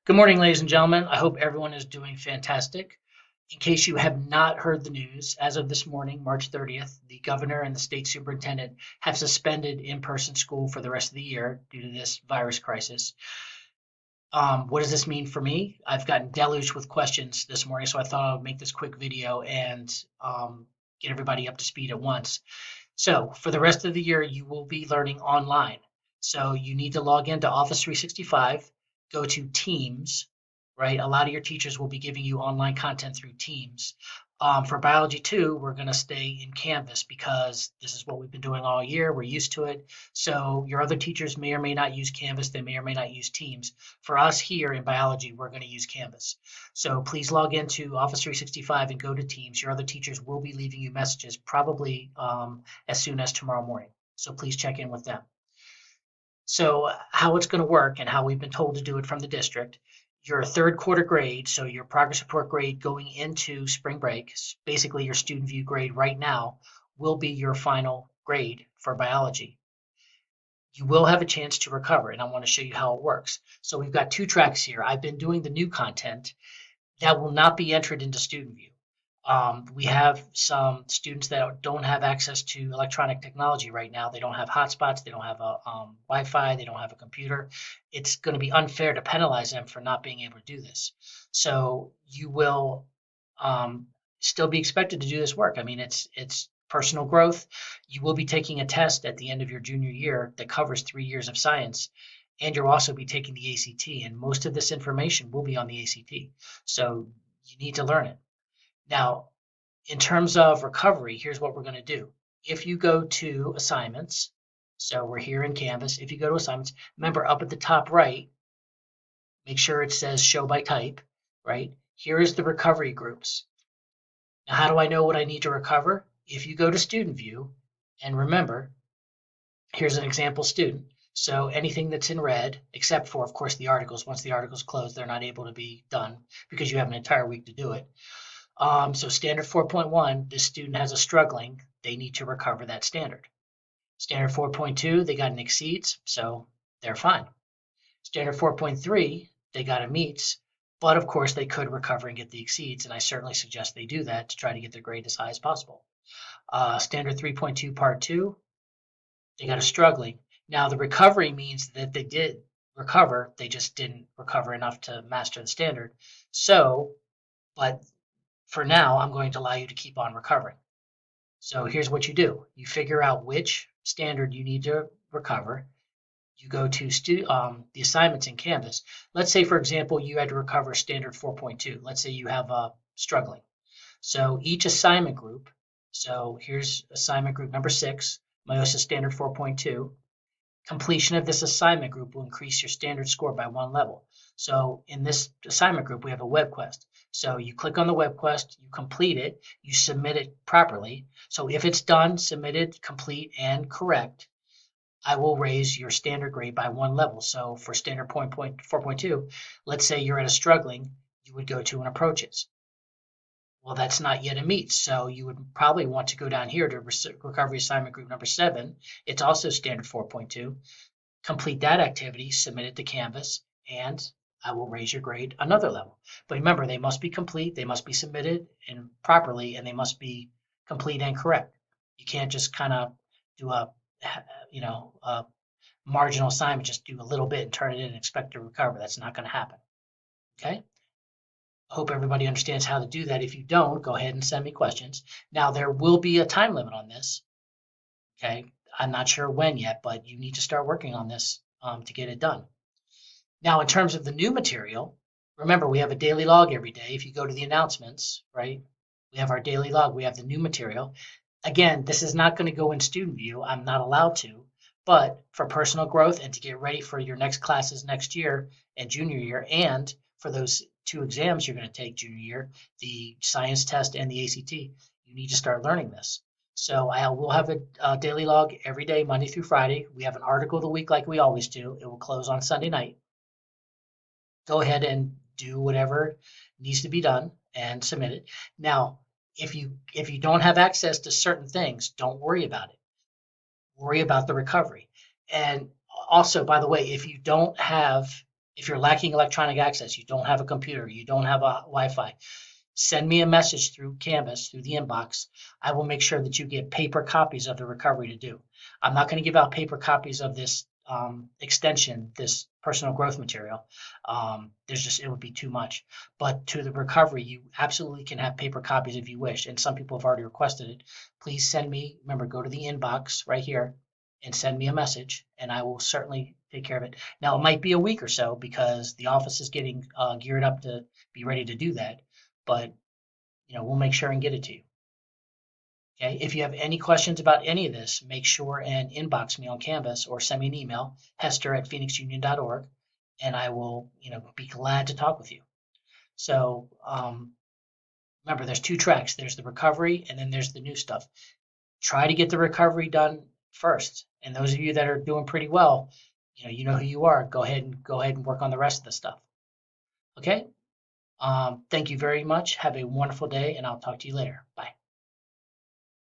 Good morning, ladies and gentlemen. I hope everyone is doing fantastic. In case you have not heard the news, as of this morning, March 30th, the governor and the state superintendent have suspended in-person school for the rest of the year due to this virus crisis. What does this mean for me? I've gotten deluged with questions this morning, so I thought I would make this quick video and get everybody up to speed at once. So for the rest of the year, you will be learning online. So you need to log into Office 365, go to Teams, right? A lot of your teachers will be giving you online content through Teams. For Biology 2, we're going to stay in Canvas because this is what we've been doing all year. We're used to it. So your other teachers may or may not use Canvas. They may or may not use Teams. For us here in Biology, we're going to use Canvas. So please log into Office 365 and go to Teams. Your other teachers will be leaving you messages probably as soon as tomorrow morning. So please check in with them. So how it's going to work and how we've been told to do it from the district, your third quarter grade, so your progress report grade going into spring break, basically your student view grade right now, will be your final grade for biology. You will have a chance to recover, and I want to show you how it works. So we've got two tracks here. I've been doing the new content that will not be entered into student view. We have some students that don't have access to electronic technology right now. They don't have hotspots, they don't have a Wi-Fi, they don't have a computer. It's going to be unfair to penalize them for not being able to do this. So you will still be expected to do this work. I mean, it's personal growth. You will be taking a test at the end of your junior year that covers 3 years of science, and you'll also be taking the ACT, and most of this information will be on the ACT. So you need to learn it. Now, in terms of recovery, here's what we're going to do. If you go to assignments, so we're here in Canvas. If you go to assignments, remember up at the top right, make sure it says show by type, right? Here is the recovery groups. Now, how do I know what I need to recover? If you go to student view, and remember, here's an example student. So anything that's in red, except for, of course, the articles. Once the articles close, they're not able to be done because you have an entire week to do it. So standard 4.1, this student has a struggling, they need to recover that standard. Standard 4.2, they got an exceeds, so they're fine. Standard 4.3, they got a meets, but of course they could recover and get the exceeds, and I certainly suggest they do that to try to get their grade as high as possible. Standard 3.2 part 2, they got a struggling. Now the recovery means that they did recover, they just didn't recover enough to master the standard. So, but for now, I'm going to allow you to keep on recovering. So here's what you do. You figure out which standard you need to recover. You go to the assignments in Canvas. Let's say, for example, you had to recover standard 4.2. Let's say you have struggling. So each assignment group, so here's assignment group number 6, Meiosis standard 4.2. Completion of this assignment group will increase your standard score by 1 level. So in this assignment group, we have a web quest. So you click on the web quest, you complete it, you submit it properly. So if it's done, submitted, complete, and correct, I will raise your standard grade by 1 level. So for standard 4.2, let's say you're at a struggling, you would go to an approaches. Well, that's not yet a meet, so you would probably want to go down here to recovery assignment group number 7. It's also standard 4.2. Complete that activity, submit it to Canvas, and I will raise your grade another level. But remember, they must be complete, they must be submitted and properly, and they must be complete and correct. You can't just kind of do a marginal assignment, just do a little bit and turn it in and expect to recover. That's not going to happen. Okay. Hope everybody understands how to do that. If you don't, go ahead and send me questions. Now, there will be a time limit on this. Okay. I'm not sure when yet, but you need to start working on this to get it done. Now, in terms of the new material, remember, we have a daily log every day. If you go to the announcements, right, we have our daily log. We have the new material. Again, this is not going to go in student view. I'm not allowed to. But for personal growth and to get ready for your next classes next year and junior year, and for those 2 exams you're going to take junior year, the science test and the ACT, you need to start learning this. So I will have a daily log every day, Monday through Friday. We have an article of the week like we always do. It will close on Sunday night. Go ahead and do whatever needs to be done and submit it. Now, if you don't have access to certain things, don't worry about it. Worry about the recovery. And also, by the way, if you don't have If you're lacking electronic access, you don't have a computer, you don't have a Wi-Fi, send me a message through Canvas, through the inbox. I will make sure that you get paper copies of the recovery to do. I'm not going to give out paper copies of this extension, this personal growth material. It would be too much. But to the recovery, you absolutely can have paper copies if you wish. And some people have already requested it. Please send me, remember, go to the inbox right here and send me a message, and I will certainly take care of it. Now, it might be a week or so because the office is getting geared up to be ready to do that, but we'll make sure and get it to you. Okay. If you have any questions about any of this, make sure and inbox me on Canvas or send me an email, hester@phoenixunion.org, and I will, be glad to talk with you. So remember, there's two tracks. There's the recovery and then there's the new stuff. Try to get the recovery done first. And those of you that are doing pretty well, you know who you are. Go ahead and work on the rest of the stuff. Okay. Thank you very much. Have a wonderful day, and I'll talk to you later. Bye.